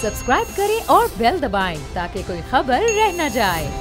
Subscribe करें और bell दबाएं ताकि कोई खबर रह न जाए।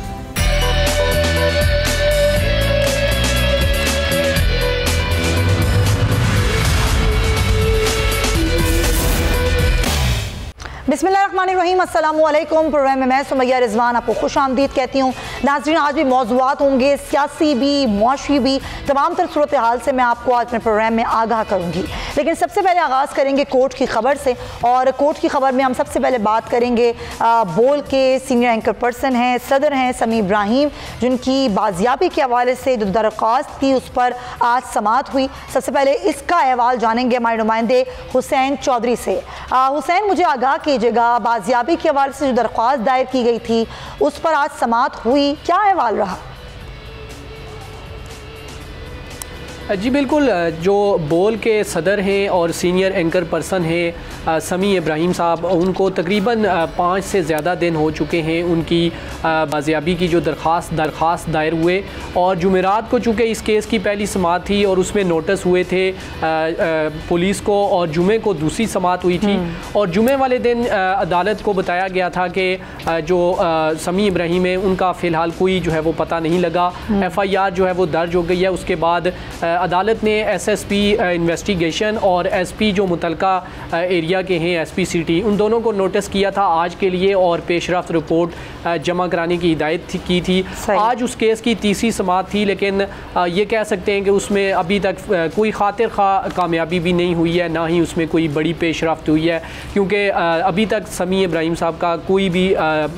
बिस्मिल्लाहिर्रहमानिर्रहीम, अस्सलामुअलैकुम। प्रोग्राम में मैं सुमैया रिजवान आपको खुश आमदीद कहती हूँ। नाज़रीन, आज भी मौज़ूआत होंगे, सियासी भी, मुआशी भी, तमाम तर सूरत हाल से मैं आपको आज अपने प्रोग्राम में आगाह करूँगी। लेकिन सबसे पहले आगाज़ करेंगे कोर्ट की खबर से, और कोर्ट की खबर में हम सबसे पहले बात करेंगे बोल के सीनियर एंकर पर्सन हैं, सदर हैं समी इब्राहिम, जिनकी बाजियाबी के हवाले से जो दरख्वास्त थी उस पर आज समाअत हुई। सबसे पहले इसका अहवाल जानेंगे हमारे नुमाइंदे हुसैन चौधरी से। हुसैन, मुझे आगाह कीजिएगा, बाजियाबी के हवाले से जो दरख्वास्त दायर की गई थी उस पर आज समाअत हुई, क्या अहवाल रहा? जी बिल्कुल, जो बोल के सदर हैं और सीनियर एंकर पर्सन हैं समी इब्राहिम साहब, उनको तकरीबन 5 से ज़्यादा दिन हो चुके हैं उनकी बाजियाबी की जो दरख्वास्त दायर हुए। और जुमेरात को चूँकि इस केस की पहली समाअत थी और उसमें नोटिस हुए थे पुलिस को, और जुमे को दूसरी समाअत हुई थी। और जुमे वाले दिन अदालत को बताया गया था कि जो समी इब्राहिम है उनका फ़िलहाल कोई जो है वो पता नहीं लगा। FIR जो है वो दर्ज हो गई है। उसके बाद अदालत ने SSP इन्वेस्टिगेशन और SP जो मुतलका एरिया के हैं SP सिटी, उन दोनों को नोटिस किया था आज के लिए और पेशरफ्त रिपोर्ट जमा कराने की हिदायत की थी। आज उस केस की तीसरी समाअत थी, लेकिन ये कह सकते हैं कि उसमें अभी तक कोई खातिर खा कामयाबी भी नहीं हुई है, ना ही उसमें कोई बड़ी पेशरफ्त हुई है, क्योंकि अभी तक समी इब्राहिम साहब का कोई भी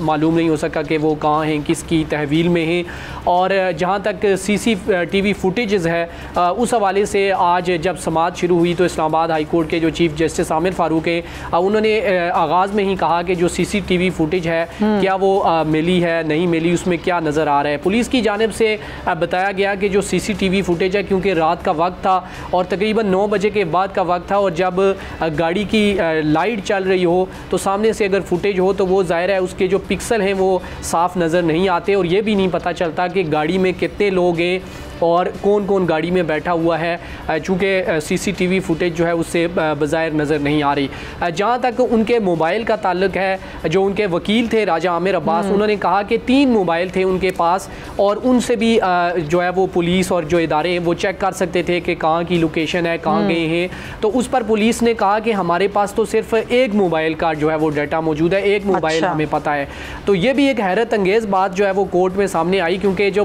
मालूम नहीं हो सका कि वो कहाँ हैं, किसकी तहवील में हैं। और जहाँ तक CCTV फुटेजेस है उस हवाले से आज जब समाअत शुरू हुई तो इस्लामाबाद हाई कोर्ट के जो चीफ जस्टिस आमिर फारूक हैं उन्होंने आगाज़ में ही कहा कि जो CCTV फुटेज है क्या वो मिली है, नहीं मिली, उसमें क्या नज़र आ रहा है। पुलिस की जानिब से बताया गया कि जो CCTV फुटेज है, क्योंकि रात का वक्त था और तकरीबन 9 बजे के बाद का वक्त था, और जब गाड़ी की लाइट चल रही हो तो सामने से अगर फुटेज हो तो वो ज़ाहिर है उसके जो पिक्सल हैं वो साफ़ नज़र नहीं आते, और ये भी नहीं पता चलता कि गाड़ी में कितने लोग हैं और कौन कौन गाड़ी में बैठा हुआ है, चूँकि CCTV फुटेज जो है उससे बज़ाहिर नज़र नहीं आ रही। जहाँ तक उनके मोबाइल का ताल्लुक है, जो उनके वकील थे राजा आमिर अब्बास, उन्होंने कहा कि 3 मोबाइल थे उनके पास, और उनसे भी जो है वो पुलिस और जो इदारे हैं वो चेक कर सकते थे कि कहाँ की लोकेशन है, कहाँ गए हैं। तो उस पर पुलिस ने कहा कि हमारे पास तो सिर्फ एक मोबाइल का जो है वो डाटा मौजूद है, एक मोबाइल हमें पता है। तो ये भी एक हैरत अंगेज़ बात जो है वो कोर्ट में सामने आई, क्योंकि जो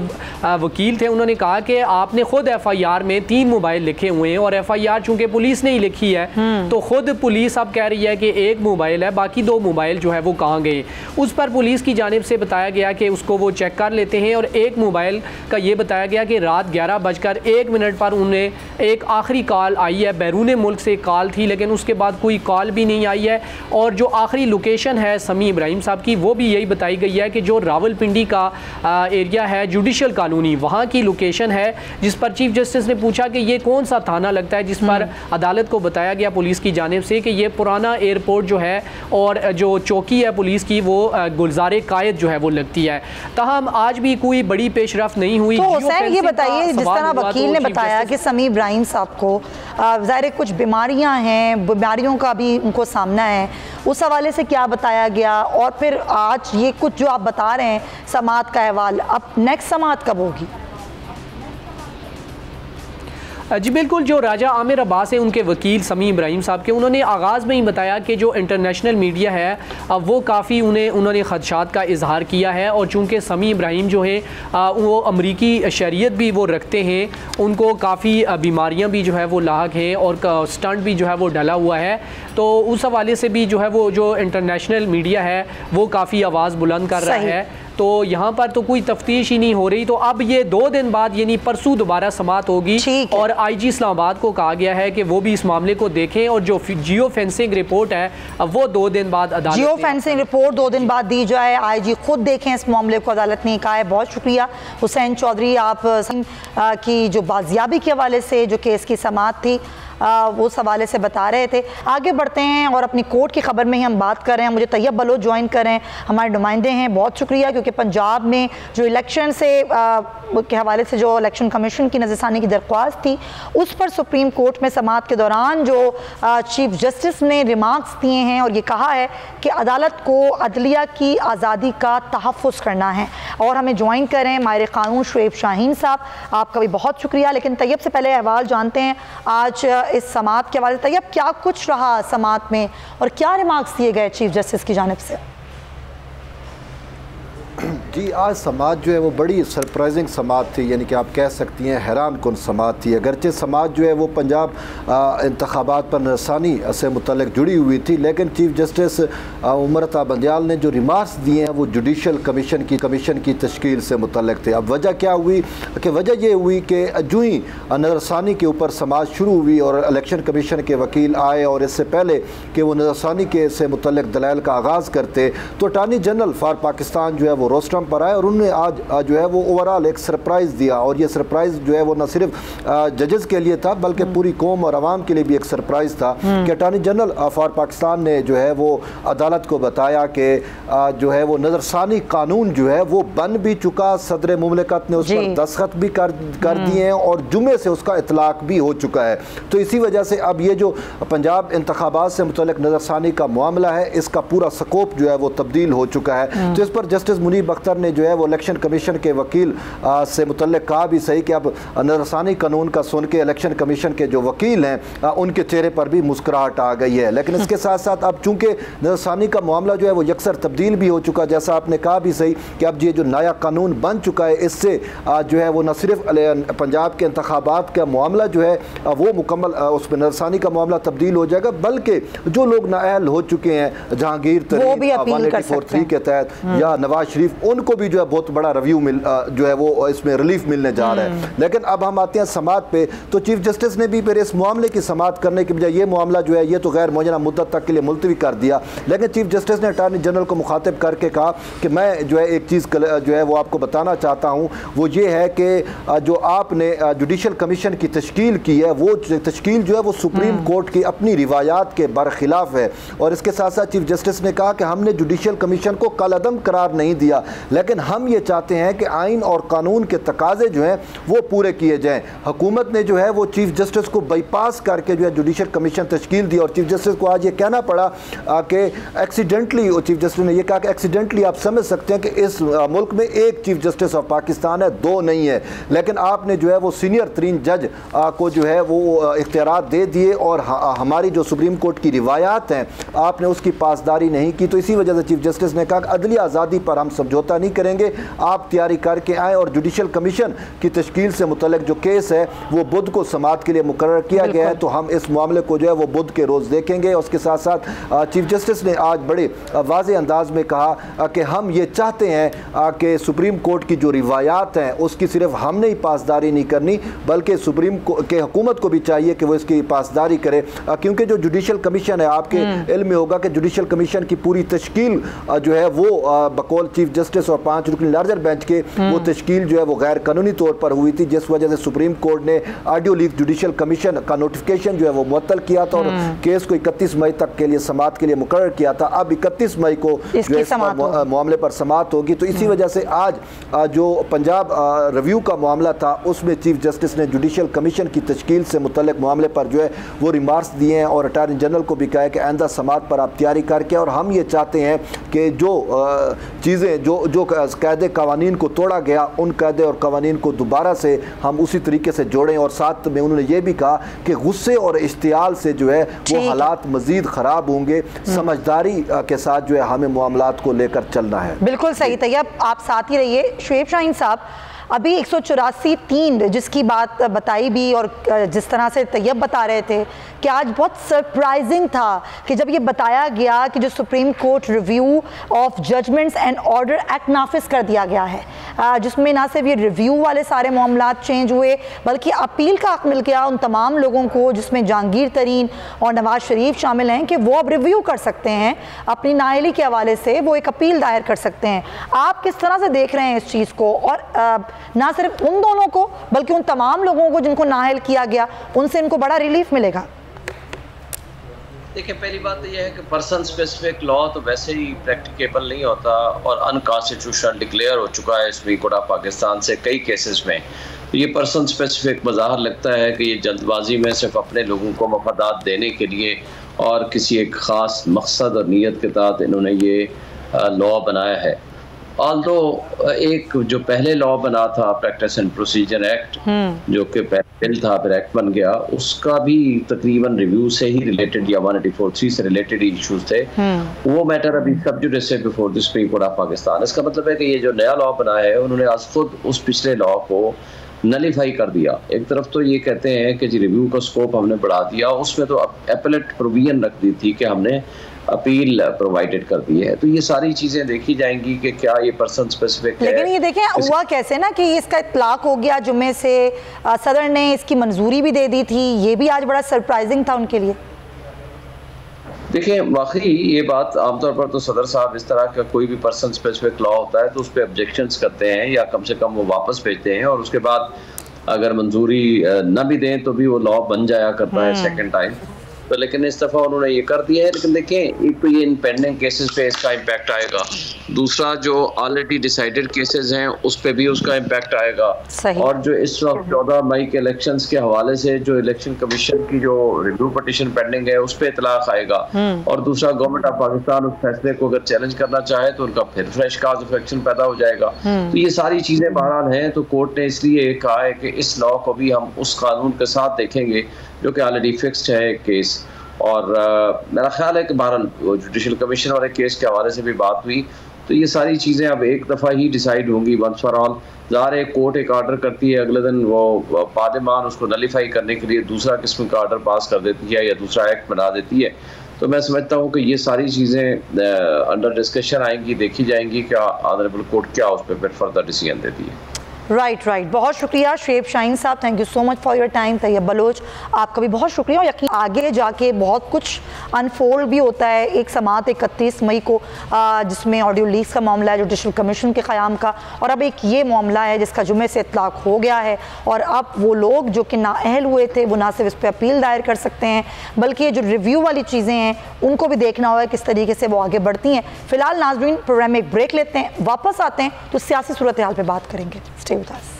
वकील थे उन्होंने कहा कि आपने खुद FIR में 3 मोबाइल लिखे हुए हैं, और FIR चूंकि पुलिस ने ही लिखी है तो खुद पुलिस अब कह रही है कि एक मोबाइल है, बाकी 2 मोबाइल जो है वो कहाँ गए। उस पर पुलिस की जानिब से बताया गया कि उसको वो चेक कर लेते हैं, और एक मोबाइल का ये बताया गया कि रात 11:01 पर उन्हें एक आखिरी कॉल आई है, बैरून मुल्क से कॉल थी, लेकिन उसके बाद कोई कॉल भी नहीं आई है। और जो आखिरी लोकेशन है समी इब्राहिम साहब की वो भी यही बताई गई है कि जो रावलपिंडी का एरिया है जुडिशल कॉलोनी, वहाँ की लोकेशन है, जिस पर चीफ जस्टिस ने पूछा कि ये कौन सा थाना लगता है, जिस पर अदालत को बताया गया पुलिस की जानिब से कि ये पुराना एयरपोर्ट जो है और जो चौकी है पुलिस की वो गुलजारे कायद जो है वो लगती है। ताहम आज भी कोई बड़ी पेशरफ्त नहीं हुई। तो हुसैन, ये बताइए, जिस तरह वकील ने बताया कि समी इब्राहिम साहब को ज़ाहिर कुछ बीमारियां हैं, बीमारियों का भी उनको सामना है, उस हवाले से क्या बताया गया, और फिर आज ये कुछ जो आप बता रहे हैं समाअत का अहवाल, अब नेक्स्ट समाअत कब होगी? जी बिल्कुल, जो राजा आमिर अब्बास है उनके वकील समी इब्राहिम साहब के, उन्होंने आगाज़ में ही बताया कि जो इंटरनेशनल मीडिया है वो काफ़ी उन्होंने ख़दशात का इजहार किया है, और चूँकि समी इब्राहिम जो है वो अमरीकी शरीयत भी वो रखते हैं, उनको काफ़ी बीमारियां भी जो है वो लाक हैं और स्टंट भी जो है वो डला हुआ है, तो उस हवाले से भी जो है वो जो इंटरनेशनल मीडिया है वो काफ़ी आवाज़ बुलंद कर रहा है। तो यहाँ पर तो कोई तफ्तीश ही नहीं हो रही। तो अब ये 2 दिन बाद यानी परसों दोबारा समाअत होगी, और IG इस्लामाबाद को कहा गया है कि वो भी इस मामले को देखें, और जो जियो फेंसिंग रिपोर्ट है वो 2 दिन बाद अदालत जियो फेंसिंग रिपोर्ट 2 दिन बाद दी जाए, IG खुद देखें इस मामले को, अदालत ने कहा है। बहुत शुक्रिया हुसैन चौधरी, आप की जो बाजियाबी के हवाले से जो केस की समाअत थी वो उस हवाले से बता रहे थे। आगे बढ़ते हैं और अपनी कोर्ट की खबर में ही हम बात कर रहे हैं। मुझे तैयब बलोच ज्वाइन करें, हमारे नुमाइंदे हैं, बहुत शुक्रिया, क्योंकि पंजाब में जो इलेक्शन से के हवाले से जो इलेक्शन कमीशन की नज़रसानी की दरख्वास्त थी, उस पर सुप्रीम कोर्ट में समाअत के दौरान जो चीफ जस्टिस ने रिमार्क्स दिए हैं और ये कहा है कि अदालत को अदलिया की आज़ादी का तहफ़्फ़ुज़ करना है। और हमें ज्वाइन करें माहिर क़ानून शुएब शाहीन साहब, आपका भी बहुत शुक्रिया। लेकिन तैयब से पहले अहवाल जानते हैं आज इस समाअत के हवाले से। तैयब, क्या कुछ रहा समाअत में और क्या रिमार्क्स दिए गए चीफ जस्टिस की जानिब से? जी, आज समाअत जो है वो बड़ी सरप्राइजिंग समाअत थी, यानी कि आप कह सकती हैं हैरान कुन समाअत थी। अगरचे समाअत जो है वो पंजाब इंतखाबात पर नरसानी से मुतल्लिक जुड़ी हुई थी, लेकिन चीफ जस्टिस उमरता बंदियाल ने जो रिमार्क्स दिए हैं वो जुडिशल कमीशन की तश्कील से मुतल्लिक थे। अब वजह क्या हुई कि वजह ये हुई कि जो ही नरसानी के ऊपर समाअत शुरू हुई और इलेक्शन कमीशन के वकील आए और इससे पहले कि वो नरसानी के से मुतल्लिक दलाइल का आगाज़ करते तो अटार्नी जनरल फॉर पाकिस्तान जो है वो रोस्टम पर आए और उन्होंने आज जो है वो ओवरऑल एक सरप्राइज़ दिया। और ये सरप्राइज़ जो है वो न सिर्फ जजेस के लिए था बल्कि पूरी कौम और आवाम के लिए भी एक सरप्राइज़ था कि अटार्नी जनरल फॉर पाकिस्तान ने जो है वो अदालत को बताया कि जो है वो नज़रसानी कानून जो है वो बन भी चुका, सदर मुमलिकत ने उस पर दस्तखत भी कर दिए हैं और जुमे से उसका इतलाक भी हो चुका है। तो इसी वजह से अब ये जो पंजाब इंतखाबात से मुतल्लिक नज़रसानी का मामला है, इसका पूरा स्कोप जो है वो तब्दील हो चुका है। तो इस पर जस्टिस मुनीब अख्तर ने जो है वो इलेक्शन कमीशन के वकील से मुतल्लिक कहा भी सही कि अब नज़रसानी कानून का सुन के इलेक्शन कमीशन के जो वकील हैं उनके चेहरे पर भी मुस्कुराहट आ गई है। लेकिन इसके साथ साथ अब चूंकि नज़रसानी का मामला जो है वो यकसर तब्दील भी हो चुका, जैसा आपने कहा भी सही कि अब ये जो नया कानून बन चुका है, इससे जो है वो न सिर्फ पंजाब के इंतखाबात का मामला जो है वो मुकम्मल उसमें नज़रसानी का मामला तब्दील हो जाएगा, बल्कि जो लोग नाअहल हो चुके हैं जहांगीर तरीन 184 के तहत या नवाज शरीफ, उनको भी जो है बहुत बड़ा रिव्यू जो है वो इसमें रिलीफ मिलने जा रहा है। लेकिन अब हम आते हैं समाअत पे, तो चीफ जस्टिस ने भी फिर इस मामले की समाअत करने के बजाय ये मामला जो है ये तो गैर मुअय्यना मुद्दत तक के लिए मुलतवी कर दिया। लेकिन चीफ जस्टिस ने अटार्नी जनरल को मुखातिब करके कहा कि मैं जो है एक चीज़ जो है वो आपको बताना चाहता हूँ, वो ये है कि जो आपने जुडिशल कमीशन की तश्कील की है वो तश्कील जो है वो सुप्रीम कोर्ट की अपनी रिवायात के बरखिलाफ है। और इसके साथ साथ चीफ जस्टिस ने कहा कि हमने जुडिशल कमीशन को कलअदम करार नहीं दिया, लेकिन हम ये चाहते हैं कि आइन और कानून के तकाजे जो हैं वो पूरे किए जाएं। हुकूमत ने जो है वो चीफ जस्टिस को बाईपास करके जो है जुडिशल कमीशन तश्कील दी और चीफ जस्टिस को आज ये कहना पड़ा कि एक्सीडेंटली, चीफ जस्टिस ने ये कहा कि एक्सीडेंटली आप समझ सकते हैं कि इस मुल्क में एक चीफ जस्टिस ऑफ पाकिस्तान है, दो नहीं है, लेकिन आपने जो है वो सीनियर तरीन जज को जो है वो इख्तियारात दे दिए और हमारी जो सुप्रीम कोर्ट की रिवायात हैं आपने उसकी पासदारी नहीं की। तो इसी वजह से चीफ जस्टिस ने कहा कि अदली आज़ादी पर हम समझौता नहीं करेंगे, आप तैयारी करके आएँ। और जुडिशल कमीशन की तश्कील से मुतल्लिक जो केस है वो बुध को समाअत के लिए मुकर्रर किया गया है, तो हम इस मामले को जो है वो बुध के रोज़ देखेंगे। उसके साथ साथ चीफ जस्टिस ने आज बड़े वाज़े अंदाज में कहा कि हम ये चाहते हैं कि सुप्रीम कोर्ट की जो रिवायात हैं उसकी सिर्फ हमने ही पासदारी नहीं करनी बल्कि सुप्रीम के हुकूमत को भी चाहिए कि वो इसकी पासदारी करे, क्योंकि जो जुडिशल कमीशन है आपके इल्म में होगा कि जुडिशल कमीशन की पूरी तश्कील जो है वो बकौल चीफ जस्टिस और 5 रुकनी लार्जर बेंच के वो तश्कील जो है वो गैर कानूनी तौर पर हुई थी, जिस वजह से सुप्रीम कोर्ट ने ऑडियो लीक जुडिशल कमीशन का नोटिफिकेशन जो है वो मुअत्तल किया था और केस को 31 मई तक के लिए समाअत के लिए मुकर्रर किया था। अब 31 मई को मामले पर समाअत होगी। तो इसी वजह से आज जो पंजाब रिव्यू का मामला था उसमें चीफ जस्टिस ने जुडिशल कमीशन की तश्कील से मुतल्लिक मामले पर जो है वो रिमार्क्स दिए हैं और अटार्नी जनरल को भी कहा है कि आइंदा समाअत पर आप तैयारी करके, और हम ये चाहते हैं कि जो चीज़ें जो कायदे कवानीन को तोड़ा गया उन कायदे और कवानीन को दोबारा से हम उसी तरीके से जोड़ें। और साथ में उन्होंने ये भी कहा कि गुस्से और इश्तियाल से जो है वो हालात मज़ीद ख़राब होंगे, समझदारी के साथ जो है हमें मामलात को लेकर चलना है। बिल्कुल सही। तैयब, आप साथ ही रहिए। शुएब शाहीन साहब, अभी 184(3) जिसकी बात बताई भी और जिस तरह से तैयब बता रहे थे कि आज बहुत सरप्राइजिंग था कि जब ये बताया गया कि जो supreme court review of judgments and order act नाफिज कर दिया गया है, जिसमें ना सिर्फ ये रिव्यू वाले सारे मामलात चेंज हुए बल्कि अपील का हक मिल गया उन तमाम लोगों को जिसमें जहांगीर तरीन और नवाज शरीफ शामिल हैं कि वो अब रिव्यू कर सकते हैं अपनी नाअहली के हवाले से, वो एक अपील दायर कर सकते हैं। आप किस तरह से देख रहे हैं इस चीज़ को? और ना सिर्फ उन दोनों को बल्कि उन तमाम लोगों को जिनको नाअहल किया गया, उनसे इनको बड़ा रिलीफ मिलेगा? देखिए, पहली बात तो यह है कि पर्सन स्पेसिफिक लॉ तो वैसे ही प्रैक्टिकेबल नहीं होता और अनकॉन्स्टिट्यूशनल डिक्लेयर हो चुका है सुप्रीम कोर्ट ऑफ पाकिस्तान से कई केसेस में। तो ये पर्सन स्पेसिफिक मज़ाहर लगता है कि ये जल्दबाजी में सिर्फ अपने लोगों को मफादात देने के लिए और किसी एक ख़ास मकसद और नीयत के तहत इन्होंने ये लॉ बनाया है। ऑल्दो एक जो पहले लॉ बना था प्रैक्टिस एंड प्रोसीजर एक्ट, जो कि बिल था फिर एक्ट बन गया, उसका भी तकरीबन रिव्यू से ही रिलेटेड या 184(3) से रिलेटेड इश्यूज थे। वो मैटर अभी सब जुडिस है before the supreme court of Pakistan. इसका मतलब है कि ये जो नया लॉ बना है उन्होंने आज खुद उस पिछले लॉ को नलीफाई कर दिया। एक तरफ तो ये कहते हैं कि जी रिव्यू का स्कोप हमने बढ़ा दिया, उसमें तो एपेलेट प्रोविजन रख दी थी कि हमने अपील प्रोवाइडेड कर दी है। तो ये सारी चीजें देखी जाएंगी कि क्या ये पर्सन स्पेसिफिक है। लेकिन ये देखें हुआ कैसे ना कि इसका इत्तलाक हो गया जुम्मे से, सदर ने इसकी मंजूरी भी दे दी थी, ये भी आज बड़ा सरप्राइजिंग था उनके लिए। देखिए, वाकई ये बात आमतौर पर तो सदर साहब इस तरह का कोई भी पर्सन स्पेसिफिक लॉ होता है तो उस पर ऑब्जेक्शंस करते हैं या कम से कम वो वापस भेजते हैं और उसके बाद अगर मंजूरी न भी दें तो भी वो लॉ बन जाया करता है सेकेंड टाइम। तो लेकिन इस दफ़ा उन्होंने ये कर दिया है। लेकिन देखें, एक तो ये इन पेंडिंग केसेस पे इसका इम्पैक्ट आएगा, दूसरा जो ऑलरेडी डिसाइडेड केसेस हैं उस पे भी उसका इम्पैक्ट आएगा, और जो इस वक्त 14 मई के इलेक्शंस के हवाले से जो इलेक्शन कमीशन की जो रिव्यू पटिशन पेंडिंग है उस पर इतलाक आएगा, और दूसरा गवर्नमेंट ऑफ पाकिस्तान उस फैसले को अगर चैलेंज करना चाहे तो उनका फिर फ्रेश काज ऑफ एक्शन पैदा हो जाएगा। तो ये सारी चीज़ें बहरहाल हैं। तो कोर्ट ने इसलिए कहा है कि इस लॉ को भी हम उस कानून के साथ देखेंगे जो कि ऑलरेडी फिक्स्ड है केस। और मेरा ख्याल है कि बहरहाल जुडिशल कमीशन वाले केस के हवाले से भी बात हुई, तो ये सारी चीज़ें अब एक दफ़ा ही डिसाइड होंगी वंस फॉर ऑल। ज़ाहिर है कोर्ट एक आर्डर करती है, अगले दिन वो पार्लियामान उसको नलीफाई करने के लिए दूसरा किस्म का आर्डर पास कर देती है या दूसरा एक्ट बना देती है। तो मैं समझता हूँ कि ये सारी चीज़ें अंडर डिस्कशन आएंगी, देखी जाएंगी क्या ऑनरेबल कोर्ट क्या उस पर फिर फर्दर डिसीजन देती है। राइट, बहुत शुक्रिया शुएब शाहीन साहब, thank you so much for your time. Tayyab Baloch, आपका भी बहुत शुक्रिया। और यकीन आगे जाके बहुत कुछ अनफोल्ड भी होता है। एक समाअत 31 मई को जिसमें ऑडियो लीक्स का मामला है जुडिशल कमीशन के क़याम का, और अब एक ये मामला है जिसका जुम्मे से इतलाक हो गया है। और अब वो लोग जो कि नाअहल हुए थे वो ना सिर्फ इस पर अपील दायर कर सकते हैं बल्कि ये जो रिव्यू वाली चीज़ें हैं उनको भी देखना होगा किस तरीके से वो आगे बढ़ती हैं। फिलहाल नाज़रीन, प्रोग्राम में एक ब्रेक लेते हैं, वापस आते हैं तो सियासी सूरत हाल पर बात करेंगे। Stay with us.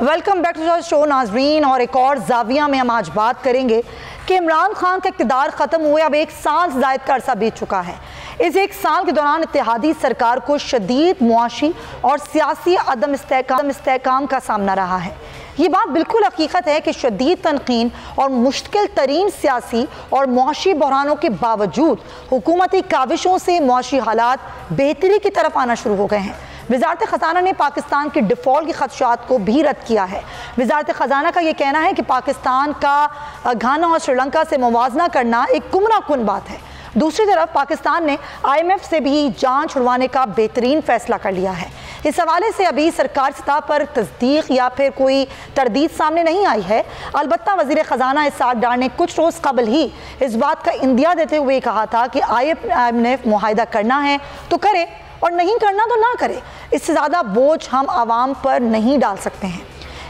Welcome back to the show नाजरीन, और एक और जाविया में हम आज बात करेंगे कि इमरान खान का इक़्तिदार ख़त्म हुए अब एक साल से ज़ायद का अरसा बीत चुका है। इस एक साल के दौरान इत्तेहादी सरकार को शदीद मुआशी और सियासी अदम इस्तेहकाम का सामना रहा है। ये बात बिल्कुल हकीकत है कि शदीद तनकीन और मुश्किल तरीन सियासी और मुआशी बहरानों के बावजूद हुकूमती काविशों से मुआशी हालात बेहतरी की तरफ आना शुरू हो गए हैं। वज़ारत ख़ज़ाना ने पाकिस्तान के डिफ़ॉल्ट के खदशात को भी रद्द किया है। वज़ारत ख़ज़ाना का ये कहना है कि पाकिस्तान का घाना और श्रीलंका से मुवाजना करना एक गुमराहकुन बात है। दूसरी तरफ पाकिस्तान ने IMF से भी जान छुड़वाने का बेहतरीन फैसला कर लिया है। इस हवाले से अभी सरकार सतह पर तस्दीक या फिर कोई तरदीद सामने नहीं आई है। अलबत्ता वज़ीर ख़ज़ाना इसाक डार ने कुछ रोज़ कबल ही इस बात का इंदिया देते हुए कहा था कि IMF मुआहिदा करना है तो करे और नहीं करना तो ना करे। इससे ज़्यादा बोझ हम आवाम पर नहीं डाल सकते हैं।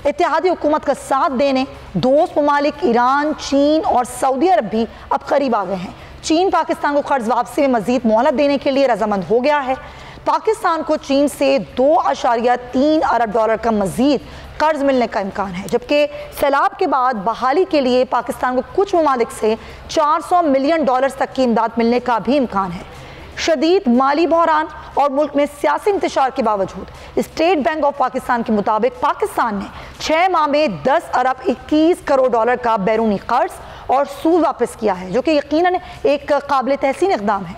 इत्तेहादी हुकूमत का साथ देने दोस्त ममालिक ईरान, चीन और सऊदी अरब भी अब करीब आ गए हैं। चीन पाकिस्तान को कर्ज वापसी में मजीद मोहलत देने के लिए रजामंद हो गया है। पाकिस्तान को चीन से $2.3 अरब का मजीद कर्ज मिलने का इम्कान है, जबकि सैलाब के बाद बहाली के लिए पाकिस्तान को कुछ ममालिक से $400 मिलियन तक की इमदाद मिलने का भी इम्कान है। शदीद माली बहरान और मुल्क में सियासी इंतशार के बावजूद स्टेट बैंक ऑफ पाकिस्तान के मुताबिक पाकिस्तान ने 6 माह में $10 अरब 21 करोड़ का बैरूनी कर्ज और सूद वापस किया है, जो कि यकीनन एक काबिल तहसीन इक़दाम है।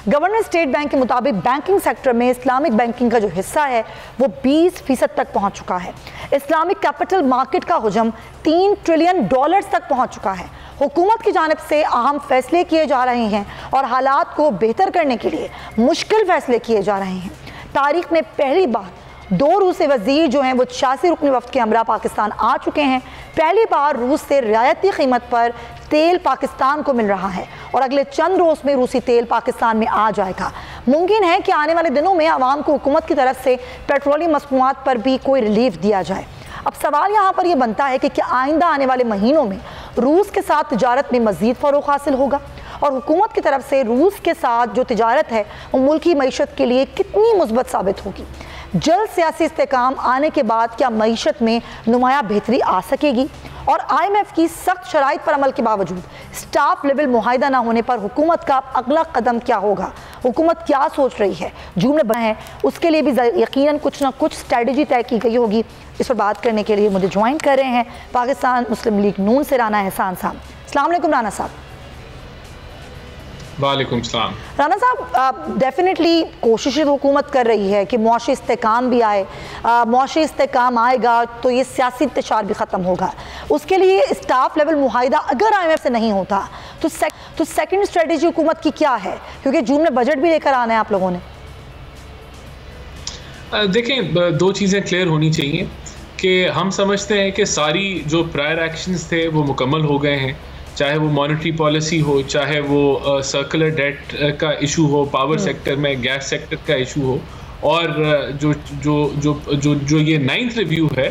गवर्नर स्टेट बैंक के मुताबिक बैंकिंग सेक्टर में इस्लामिक बैंकिंग का जो हिस्सा है वो 20% तक पहुंच चुका है। इस्लामिक कैपिटल मार्केट का हुजम $3 ट्रिलियन तक पहुंच चुका है। हुकूमत की जानिब से अहम फैसले किए जा रहे हैं और हालात को बेहतर करने के लिए मुश्किल फैसले किए जा रहे हैं। तारीख में पहली बार 2 रूसी वजीर जो हैं वो 86 रुकनी वफ्द के हमरा पाकिस्तान आ चुके हैं। पहली बार रूस से रियायती कीमत पर तेल पाकिस्तान को मिल रहा है और अगले चंद रोज में रूसी तेल पाकिस्तान में आ जाएगा। मुमकिन है कि आने वाले दिनों में आवाम को हुकूमत की तरफ से पेट्रोलियम मसनूआत पर भी कोई रिलीफ दिया जाए। अब सवाल यहाँ पर यह बनता है कि क्या आइंदा आने वाले महीनों में रूस के साथ तिजारत में मजीद फ़रोग हासिल होगा और हुकूमत की तरफ से रूस के साथ जो तिजारत है वो मुल्की मईशत के लिए कितनी मुस्बत साबित होगी। जल्द सियासी इस्तेकाम आने के बाद क्या मईशत में नुमाया बेहतरी आ सकेगी और IMF की सख्त शराइत पर अमल के बावजूद स्टाफ लेवल मुआहिदा ना होने पर हुकूमत का अगला कदम क्या होगा, हुकूमत क्या सोच रही है, जुमले बने हैं उसके लिए भी यकीनन कुछ ना कुछ स्ट्रेटजी तय की गई होगी। इस पर बात करने के लिए मुझे ज्वाइन कर रहे हैं पाकिस्तान मुस्लिम लीग नून से राना एहसान साहब। अस्सलाम वालेकुम राना साहब। वालेकुम सलाम। राना साहब, डेफिनेटली कोशिशें हुकूमत कर रही है कि मुआशी इस्तेकाम भी आए, मुआशी इस्तेकाम आएगा तो ये सियासी इंतशार भी ख़त्म होगा। उसके लिए स्टाफ लेवल मुआहिदा अगर IMF से नहीं होता तो सेकंड स्ट्रेटजी हुकूमत की क्या है, क्योंकि जून में बजट भी लेकर आना है आप लोगों ने। देखें, 2 चीज़ें क्लियर होनी चाहिए कि हम समझते हैं कि सारी जो प्रायर एक्शंस थे वो मुकम्मल हो गए हैं, चाहे वो मॉनेटरी पॉलिसी हो, चाहे वो सर्कुलर डेट का इशू हो, पावर सेक्टर में गैस सेक्टर का इशू हो, और जो जो जो जो जो ये 9th रिव्यू है,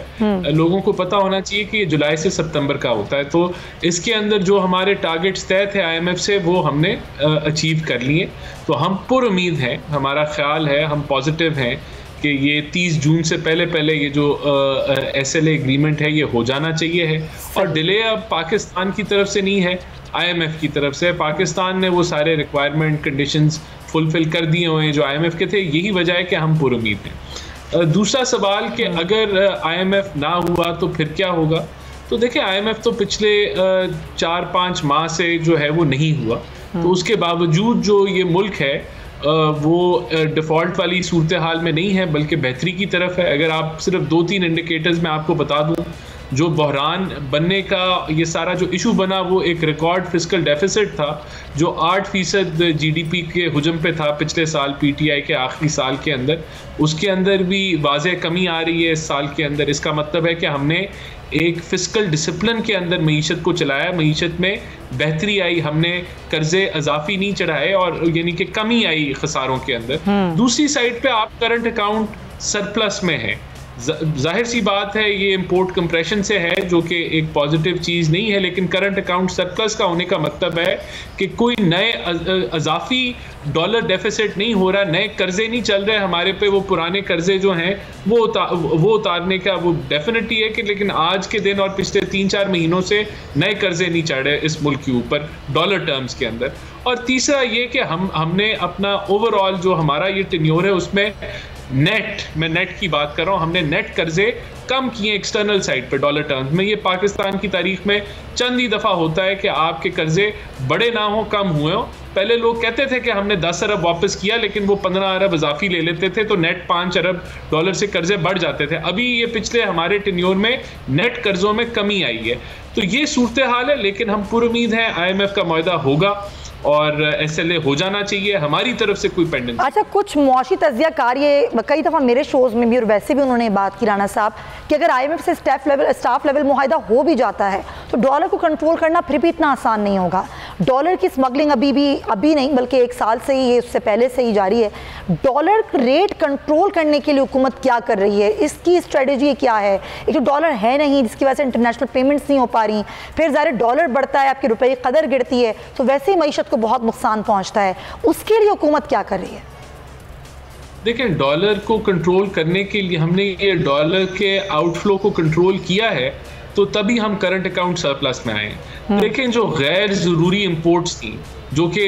लोगों को पता होना चाहिए कि ये जुलाई से सितंबर का होता है। तो इसके अंदर जो हमारे टारगेट्स तय थे IMF से वो हमने अचीव कर लिए। तो हम पुरुमीद हैं, हमारा ख्याल है, हम पॉजिटिव हैं कि ये 30 जून से पहले ये जो SLA एग्रीमेंट है ये हो जाना चाहिए है। और डिले अब पाकिस्तान की तरफ से नहीं है, IMF की तरफ से। पाकिस्तान ने वो सारे रिक्वायरमेंट कंडीशंस फुलफिल कर दिए हुए हैं जो IMF के थे, यही वजह है कि हम पुरुमीद हैं। दूसरा सवाल कि अगर IMF ना हुआ तो फिर क्या होगा, तो देखिए IMF तो पिछले 4-5 माह से जो है वो नहीं हुआ, तो उसके बावजूद जो ये मुल्क है वो डिफ़ॉल्ट वाली सूरत हाल में नहीं है बल्कि बेहतरी की तरफ है। अगर आप सिर्फ 2-3 इंडिकेटर्स मैं आपको बता दूं, जो बहरान बनने का ये सारा जो इशू बना वो एक रिकॉर्ड फिस्कल डेफिसिट था जो 8% GDP के हुजम पे था पिछले साल PTI के आखिरी साल के अंदर। उसके अंदर भी वाज़े कमी आ रही है इस साल के अंदर। इसका मतलब है कि हमने एक फिस्कल डिसिप्लिन के अंदर मईशत को चलाया, मईशत में बेहतरी आई, हमने कर्जे अजाफी नहीं चढ़ाए और यानी कि कमी आई खसारों के अंदर। दूसरी साइड पे आप करंट अकाउंट सरप्लस में है। जाहिर सी बात है ये इंपोर्ट कंप्रेशन से है जो कि एक पॉजिटिव चीज़ नहीं है, लेकिन करंट अकाउंट सरप्लस का होने का मतलब है कि कोई नए अजाफी डॉलर डेफिसिट नहीं हो रहा, नए कर्जे नहीं चल रहे हमारे पे। वो पुराने कर्जे जो हैं वो उतारने का वो डेफिनेटली है कि, लेकिन आज के दिन और पिछले 3-4 महीनों से नए कर्जे नहीं चढ़ रहे इस मुल्क के ऊपर डॉलर टर्म्स के अंदर। और तीसरा ये कि हमने अपना ओवरऑल जो हमारा ये टेन्योर है उसमें मैं नेट की बात कर रहा हूँ, हमने नेट कर्जे कम किए एक्सटर्नल साइड पे डॉलर टर्म्स में। ये पाकिस्तान की तारीख में चंद ही दफ़ा होता है कि आपके कर्जे बड़े ना हो, कम हुए हो। पहले लोग कहते थे कि हमने 10 अरब वापस किया, लेकिन वो 15 अरब इजाफी ले लेते थे तो नेट 5 अरब डॉलर से कर्जे बढ़ जाते थे। अभी ये पिछले हमारे टेन्योर में नेट कर्जों में कमी आई है। तो ये सूरत हाल है, लेकिन हम पुरुमीद हैं IMF का मुआहदा होगा और SLA हो जाना चाहिए, हमारी तरफ से कोई पेंडेंसी। अच्छा, कुछ मुआशी तज्जियाकार ये कई दफ़ा मेरे शोज़ में भी और वैसे भी उन्होंने बात की राना साहब कि अगर IMF से स्टाफ लेवल मुआहिदा हो भी जाता है तो डॉलर को कंट्रोल करना फिर भी इतना आसान नहीं होगा। डॉलर की स्मगलिंग अभी नहीं बल्कि 1 साल से ही, उससे पहले से ही जारी है। डॉलर रेट कंट्रोल करने के लिए हुकूमत क्या कर रही है, इसकी स्ट्रेटजी क्या है? एक जो डॉलर है नहीं जिसकी वजह से इंटरनेशनल पेमेंट्स नहीं हो पा रही, फिर ज़ाहिर डॉलर बढ़ता है, आपके रुपए की कदर गिरती है तो वैसे ही मईशत को बहुत नुकसान पहुंचता है। उसके लिए हुकूमत क्या कर रही है? देखें, डॉलर को कंट्रोल करने के लिए हमने ये डॉलर के आउटफ्लो को कंट्रोल किया है तो तभी हम करंट अकाउंट सरप्लस में आए। लेकिन जो गैर ज़रूरी इंपोर्ट्स थी जो कि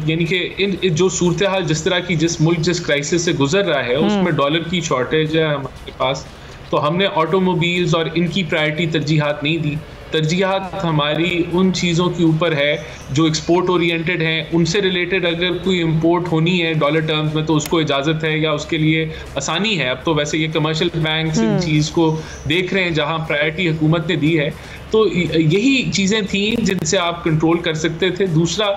यानी कि जो सूरत हाल जिस तरह की जिस मुल्क जिस क्राइसिस से गुजर रहा है उसमें डॉलर की शॉर्टेज है हमारे पास, तो हमने ऑटोमोबाइल्स और इनकी प्रायोरिटी तरजीहात नहीं दी। तरजीहात हमारी उन चीज़ों के ऊपर है जो एक्सपोर्ट ओरिएंटेड हैं, उनसे रिलेटेड अगर कोई इंपोर्ट होनी है डॉलर टर्म्स में तो उसको इजाज़त है या उसके लिए आसानी है। अब तो वैसे ये कमर्शियल बैंक्स इन चीज़ को देख रहे हैं जहां प्रायोरिटी हुकूमत ने दी है, तो यही चीज़ें थी जिनसे आप कंट्रोल कर सकते थे। दूसरा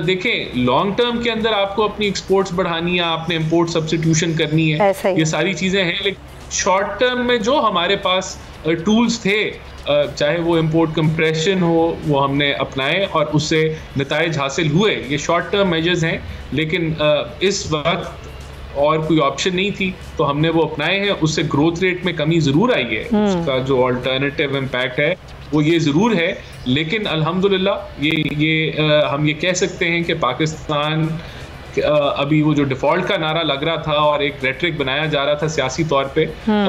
देखें, लॉन्ग टर्म के अंदर आपको अपनी एक्सपोर्ट्स बढ़ानी है, आपने इंपोर्ट सब्स्टिट्यूशन करनी है, ये सारी चीज़ें हैं। लेकिन शॉर्ट टर्म में जो हमारे पास टूल्स थे, चाहे वो इंपोर्ट कंप्रेशन हो, वो हमने अपनाए और उससे नताइज हासिल हुए। ये शॉर्ट टर्म मेजर्स हैं, लेकिन इस वक्त और कोई ऑप्शन नहीं थी तो हमने वो अपनाए हैं। उससे ग्रोथ रेट में कमी ज़रूर आई है, उसका जो अल्टरनेटिव इम्पैक्ट है वो ये ज़रूर है। लेकिन अल्हम्दुलिल्लाह ये हम ये कह सकते हैं कि पाकिस्तान अभी वो जो डिफ़ॉल्ट का नारा लग रहा था और एक रेटरिक बनाया जा रहा था सियासी तौर पे,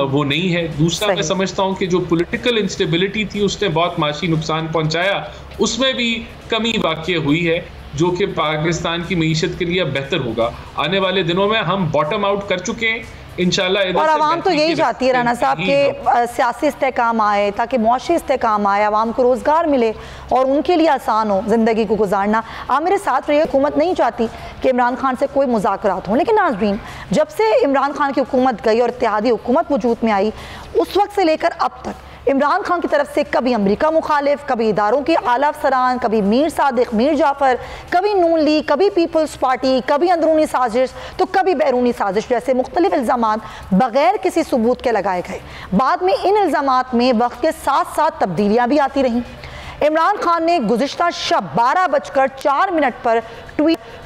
वो नहीं है। दूसरा, मैं समझता हूँ कि जो पॉलिटिकल इंस्टेबिलिटी थी उसने बहुत माशी नुकसान पहुँचाया, उसमें भी कमी वाक़ई हुई है, जो कि पाकिस्तान की मईशत के लिए बेहतर होगा। आने वाले दिनों में हम बॉटम आउट कर चुके हैं इंशाल्लाह। और आवाम तो यही चाहती है राना साहब के सियासी इस्तेहकाम आए, ताकि मुआशी इस्तेहकाम आए, आवाम को रोज़गार मिले और उनके लिए आसान हो ज़िंदगी को गुजारना। आप मेरे साथ रहिए, हुकूमत नहीं चाहती कि इमरान खान से कोई मुज़ाकरात हों, लेकिन नाज़रीन, जब से इमरान खान की हुकूमत गई और इत्तेहादी हुकूमत वजूद में आई, उस वक्त से लेकर अब तक इमरान खान की तरफ से कभी अमेरिका मुखालिफ, कभी इदारों के आला अफसरान, कभी मीर सादिक, मीर जाफ़र, कभी नून लीग, कभी पीपल्स पार्टी, कभी अंदरूनी साजिश तो कभी बैरूनी साजिश जैसे मुख्तलिफ इल्ज़ामात बग़ैर किसी सबूत के लगाए गए। बाद में इन इल्ज़ामात में वक्त के साथ साथ तब्दीलियाँ भी आती रहीं। इमरान खान ने गुज़िश्ता शब 12:04 पर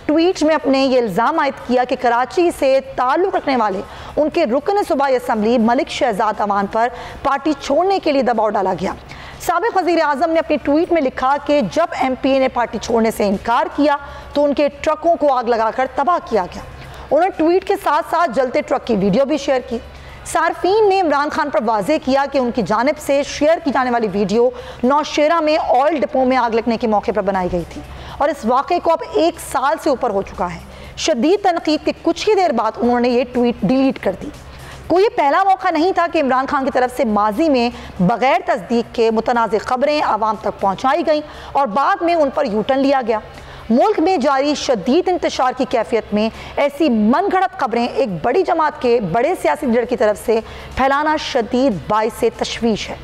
ट्वीट में अपने ये इल्ज़ाम आयद किया कि कराची से ताल्लुक़ रखने वाले उनके रुकन सूबाई असम्बली मलिक शहजाद अमान पर पार्टी छोड़ने के लिए दबाव डाला गया। साबिक़ वज़ीर आज़म ने अपने ट्वीट में लिखा कि जब MPA ने पार्टी छोड़ने से इनकार किया तो उनके ट्रकों को आग लगाकर तबाह किया गया। उन्होंने ट्वीट के साथ साथ जलते ट्रक की वीडियो भी शेयर की। सार्फिन ने इमरान खान पर वाज़ेह किया कि उनकी जानिब से शेयर की जाने वाली वीडियो नौशेरा में ऑयल डिपो में आग लगने के मौके पर बनाई गई थी और इस वाक़े को अब 1 साल से ऊपर हो चुका है। शदीद तनकीद के कुछ ही देर बाद उन्होंने ये ट्वीट डिलीट कर दी। कोई पहला मौका नहीं था कि इमरान खान की तरफ से माजी में बग़ैर तस्दीक के मुतनाज़ ख़बरें आवाम तक पहुँचाई गईं और बाद में उन पर यूटर्न लिया गया। मुल्क में जारी शदीद इंतशार की कैफियत में ऐसी मनगढ़ंत खबरें एक बड़ी जमात के बड़े सियासी लीडर की तरफ से फैलाना शदीद बाइस तशवीश है।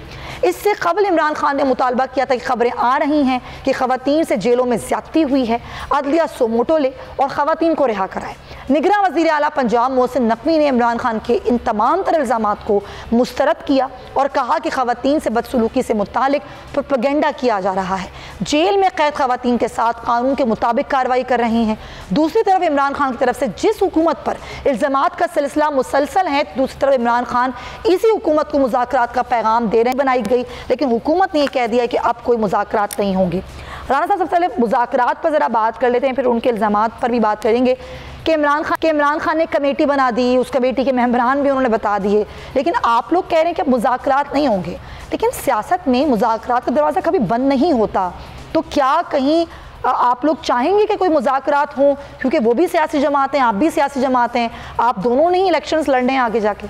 इससे कबल इमरान खान ने मुतालबा किया था कि खबरें आ रही हैं कि ख़वातीन से जेलों में ज़्यादती हुई है, अदलिया सोमोटो ले और ख़वातीन को रिहा कराए। निगरान वज़ीर आला पंजाब मोहसिन नकवी ने इमरान खान के इन तमाम तर इल्ज़ामात को मुस्तरद किया और कहा कि ख़वातीन से बदसलूकी से मुतालिक प्रोपेगेंडा किया जा रहा है, जेल में कैद ख़वातीन के साथ कानून के मुताबिक कार्रवाई कर रही हैं। दूसरी तरफ इमरान खान की तरफ से जिस हुकूमत पर इल्ज़ामात का सिलसिला मुसलसल है, दूसरी तरफ इमरान खान इसी हुकूमत को मुज़ाकरात का पैगाम दे रहे बनाई गई, लेकिन हुकूमत ने यह कह दिया कि अब कोई मुज़ाकरात नहीं होंगे। राना साहब, सबसे पहले मुज़ाकरात पर ज़रा बात कर लेते हैं, फिर उनके इल्ज़ामात पर भी बात करेंगे कि इमरान खान ने कमेटी बना दी, उस कमेटी के मेंबरान भी उन्होंने बता दिए, लेकिन आप लोग कह रहे हैं कि मुज़ाकरात नहीं होंगे। लेकिन सियासत में मुज़ाकरात का दरवाज़ा कभी बंद नहीं होता, तो क्या कहीं आप लोग चाहेंगे कि कोई मुज़ाकरात हों, क्योंकि वो भी सियासी जमात हैं, आप भी सियासी जमात हैं, आप दोनों ने ही इलेक्शंस लड़ने हैं आगे जाके?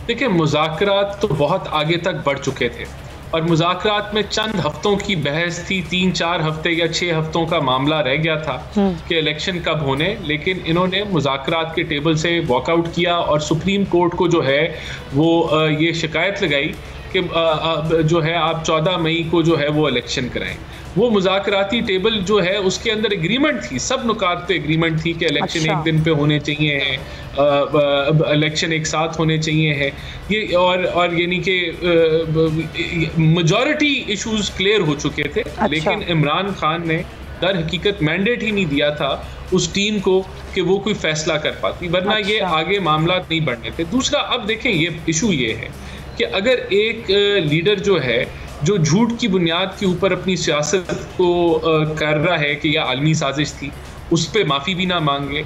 देखिए, मुज़ाकरात तो बहुत आगे तक बढ़ चुके थे और मुज़ाकरात में चंद हफ्तों की बहस थी, 3-4 हफ्ते या 6 हफ्तों का मामला रह गया था कि इलेक्शन कब होने, लेकिन इन्होंने मुज़ाकरात के टेबल से वॉकआउट किया और सुप्रीम कोर्ट को जो है वो ये शिकायत लगाई कि जो है आप 14 मई को जो है वो इलेक्शन कराएं। वो मुज़ाकराती टेबल जो है उसके अंदर एग्रीमेंट थी, सब नुकात पे एग्रीमेंट थी कि इलेक्शन एक दिन पे होने चाहिए हैं, इलेक्शन एक साथ होने चाहिए हैं, ये और यानी कि मेजॉरिटी इश्यूज क्लियर हो चुके थे। लेकिन इमरान खान ने दर हकीकत मैंडेट ही नहीं दिया था उस टीम को कि वो कोई फैसला कर पाती, वरना ये आगे मामला नहीं बढ़ने थे। दूसरा, अब देखें, ये इशू ये है कि अगर एक लीडर जो है जो झूठ की बुनियाद के ऊपर अपनी सियासत को कर रहा है कि यह आलमी साजिश थी, उस पर माफ़ी भी ना मांगे,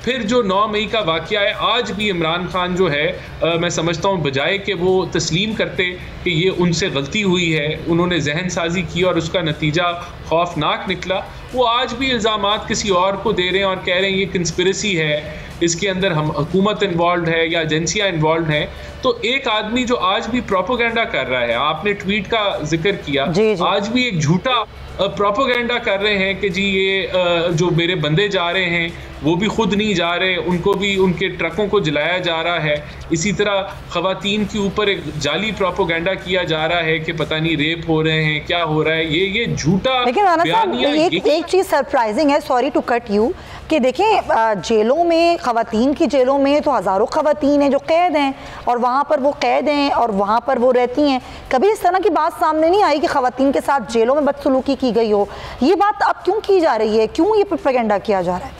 फिर जो 9 मई का वाक़या है, आज भी इमरान खान जो है मैं समझता हूँ बजाय कि वो तस्लीम करते कि ये उनसे गलती हुई है, उन्होंने जहन साजी की और उसका नतीजा खौफनाक निकला, वो आज भी इल्ज़ामात किसी और को दे रहे हैं और कह रहे हैं ये कंस्पिरेसी है, इसके अंदर हम हुकूमत इन्वॉल्व है या एजेंसियाँ इन्वॉल्व हैं, तो एक आदमी जो आज भी प्रोपोगेंडा कर रहा है, आपने ट्वीट का जिक्र किया, आज भी एक झूठा प्रोपोगेंडा कर रहे हैं कि जी ये जो मेरे बंदे जा रहे हैं वो भी खुद नहीं जा रहे, उनको भी उनके ट्रकों को जलाया जा रहा है। इसी तरह ख़वातीन के ऊपर एक जाली प्रोपोगेंडा किया जा रहा है कि पता नहीं रेप हो रहे हैं, क्या हो रहा है, ये झूठा। लेकिन राना साहब एक चीज़ सरप्राइजिंग है, सॉरी टू कट यू, कि देखें जेलों में, ख़वातीन की जेलों में तो हज़ारों ख़वातीन हैं जो कैद हैं और वहाँ पर वो कैद हैं और वहाँ पर वो रहती हैं। कभी इस तरह की बात सामने नहीं आई कि ख़वातीन के साथ जेलों में बदसलूकी की गई हो। ये बात अब क्यों की जा रही है, क्यों ये प्रोपेगेंडा किया जा रहा है?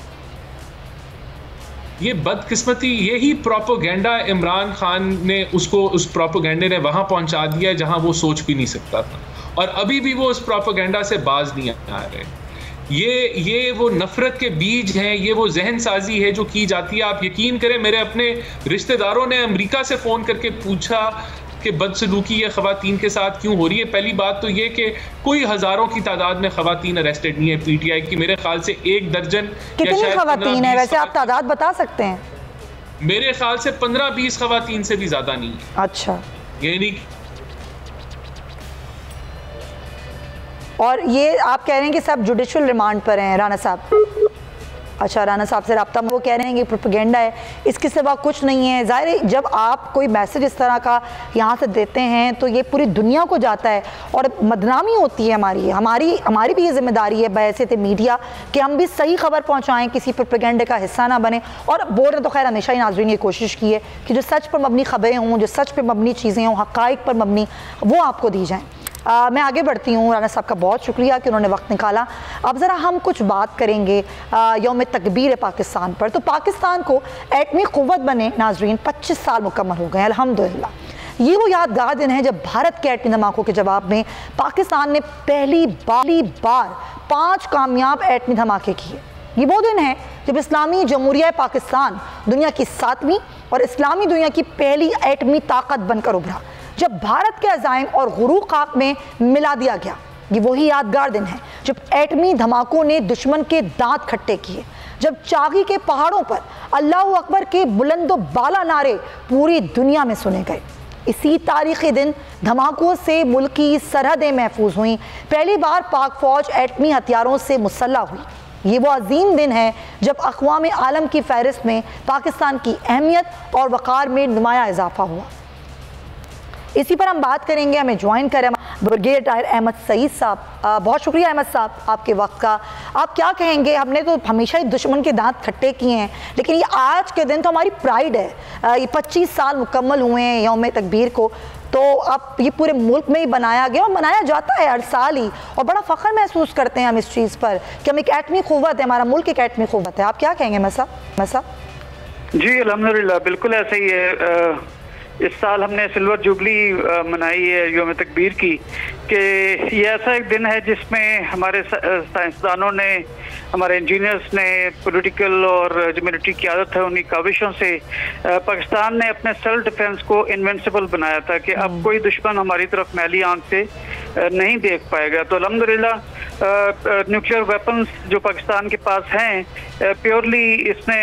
ये बदकिस्मती, यही प्रोपोगेंडा इमरान खान ने उसको, उस प्रोपोगेंडे ने वहाँ पहुँचा दिया जहाँ वो सोच भी नहीं सकता था, और अभी भी वो उस प्रोपोगेंडा से बाज नहीं आ रहे। ये वो नफरत के बीज हैं, ये वो जहन साजी है जो की जाती है। आप यकीन करें, मेरे अपने रिश्तेदारों ने अमेरिका से फ़ोन करके पूछा कि बदसलूकी ये ख़वातीन के साथ क्यों हो रही है। पहली बात तो ये कि कोई हज़ारों की तादाद में ख़वातीन अरेस्टेड नहीं है पीटीआई की, मेरे ख्याल से 1 दर्जन। कितनी ख़वातीन है वैसे, आप तादाद बता सकते हैं? मेरे ख्याल से 15-20 ख़वातीन से भी ज़्यादा नहीं है। अच्छा, यानी और ये आप कह रहे हैं कि सब जुडिशल रिमांड पर हैं राना साहब? अच्छा, राना साहब से रब्ता, वो कह रहे हैं कि प्रोपेगेंडा है, इसके सिवा कुछ नहीं है। ज़ाहिर है जब आप कोई मैसेज इस तरह का यहाँ से देते हैं तो ये पूरी दुनिया को जाता है और बदनामी होती है हमारी भी ये जिम्मेदारी है बहैसियत मीडिया कि हम भी सही खबर पहुँचाएँ, किसी प्रोपेगेंडे का हिस्सा ना बने। और बोर्ड ने तो खैर हमेशा ही नाज़रीन ये कोशिश की है कि जो सच पर मबनी खबरें हों, जो सच पर मबनी चीज़ें हों, हक़ाइक़ पर मबनी, वो आपको दी जाएँ। मैं आगे बढ़ती हूँ। राना साहब का बहुत शुक्रिया कि उन्होंने वक्त निकाला। अब ज़रा हम कुछ बात करेंगे यौम तकबीर पाकिस्तान पर। तो पाकिस्तान को एटमी क़ुव्वत बने नाजरीन 25 साल मुकम्मल हो गए अल्हम्दुलिल्लाह। ये वो यादगार दिन है जब भारत के एटमी धमाकों के जवाब में पाकिस्तान ने पहली बार 5 कामयाब एटमी धमाके किए। ये वो दिन है जब इस्लामी जमहूरिया पाकिस्तान दुनिया की 7वीं और इस्लामी दुनिया की पहली एटमी ताकत बनकर उभरा, जब भारत के अज़ाइम और गुरूर खाक में मिला दिया गया। ये वही यादगार दिन है जब एटमी धमाकों ने दुश्मन के दांत खट्टे किए, जब चागी के पहाड़ों पर अल्लाह अकबर के बुलंदो बाला नारे पूरी दुनिया में सुने गए। इसी तारीख़ी दिन धमाकों से मुल्क की सरहदें महफूज हुई, पहली बार पाक फ़ौज एटमी हथियारों से मुसल्लह हुई। ये वो अजीम दिन है जब अक़वाम आलम की फ़हरिस्त में पाकिस्तान की अहमियत और वक़ार में नुमाया इजाफा हुआ। इसी पर हम बात करेंगे। हमें ज्वाइन करें ब्रिगेडियर अहमद सईद साहब। बहुत शुक्रिया अहमद साहब आपके वक्त का। आप क्या कहेंगे? हमने तो हमेशा ही दुश्मन के दांत खट्टे किए हैं, लेकिन ये आज के दिन तो हमारी प्राइड है। ये 25 साल मुकम्मल हुए हैं यौम तकबीर को, तो अब ये पूरे मुल्क में ही बनाया गया और मनाया जाता है हर साल ही, और बड़ा फ़ख्र महसूस करते हैं हम इस चीज़ पर कि हम एक एटमी क़ुव्वत है, हमारा मुल्क एक एटमी क़ुव्वत है। आप क्या कहेंगे मसा? जी अल्हम्दुलिल्लाह, बिल्कुल ऐसा ही है। इस साल हमने सिल्वर जुबली मनाई है यौम तकबीर की, कि ये ऐसा एक दिन है जिसमें हमारे साइंसदानों ने, हमारे इंजीनियर्स ने, पॉलिटिकल और जो मिलिट्री क़यादत है उन्हीं काविशों से पाकिस्तान ने अपने सेल्फ डिफेंस को इनविंसिबल बनाया था कि अब कोई दुश्मन हमारी तरफ मैली आंख से नहीं देख पाएगा। तो अल्हम्दुलिल्लाह न्यूक्लियर वेपन्स जो पाकिस्तान के पास हैं, प्योरली इसने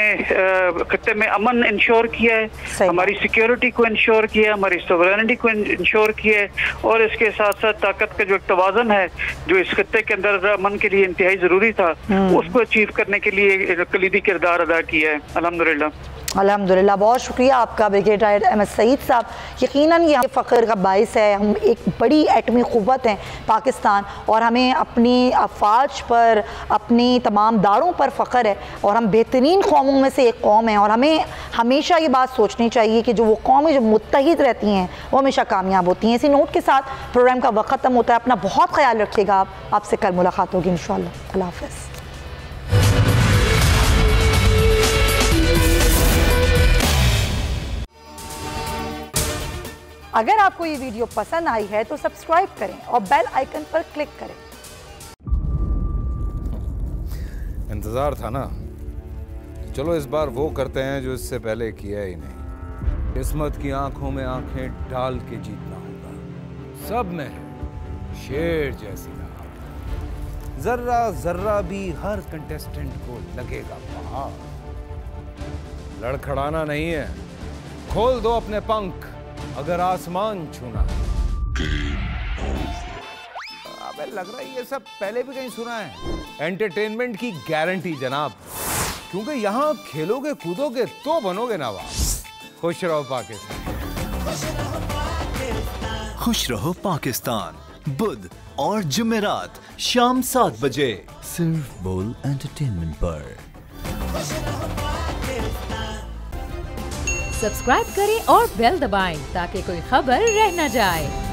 खत्ते में अमन इंश्योर किया है, हमारी सिक्योरिटी को इंश्योर किया है, हमारी सोवरेनिटी को इंश्योर किया है, और इसके साथ साथ ताकत का जो एक तवाज़न है जो इस खत्ते के अंदर अमन के लिए इंतहाई ज़रूरी था, उसको अचीव करने के लिए कलीदी किरदार अदा किया है अल्हम्दुलिल्लाह। अल्हम्दुलिल्लाह, बहुत शुक्रिया आपका ब्रिगेडियर अहमद सईद साहब। यकीनन ये फ़ख्र का बाइस है, हम एक बड़ी एटमी क़ुव्वत हैं पाकिस्तान, और हमें अपनी अफ़वाज पर, अपनी तमाम दारों पर फ़ख्र है, और हम बेहतरीन कौमों में से एक कौम है। और हमें हमेशा ये बात सोचनी चाहिए कि जो वो कौमें जो मुत्तहिद रहती हैं वो हमेशा कामयाब होती हैं। इसी नोट के साथ प्रोग्राम का वक्त ख़त्म होता है। अपना बहुत ख्याल रखिएगा। आपसे कल मुलाकात होगी इंशाअल्लाह। अल्लाह हाफ़िज़। अगर आपको ये वीडियो पसंद आई है तो सब्सक्राइब करें और बेल आइकन पर क्लिक करें। इंतजार था ना, चलो इस बार वो करते हैं जो इससे पहले किया ही नहीं। किस्मत की आंखों में आंखें डाल के जीतना होगा। सब में शेर जैसी राह, जर्रा जर्रा भी हर कंटेस्टेंट को लगेगा पहाड़। लड़खड़ाना नहीं है, खोल दो अपने पंख अगर आसमान छूना है। अबे लग रहा है ये सब पहले भी कहीं सुना है। एंटरटेनमेंट की गारंटी जनाब, क्योंकि यहाँ खेलोगे कूदोगे तो बनोगे नवाब। खुश रहो पाकिस्तान। खुश रहो पाकिस्तान, बुध और जुमेरात शाम 7 बजे सिर्फ बोल एंटरटेनमेंट पर। सब्सक्राइब करें और बेल दबाएं ताकि कोई खबर रह न जाए।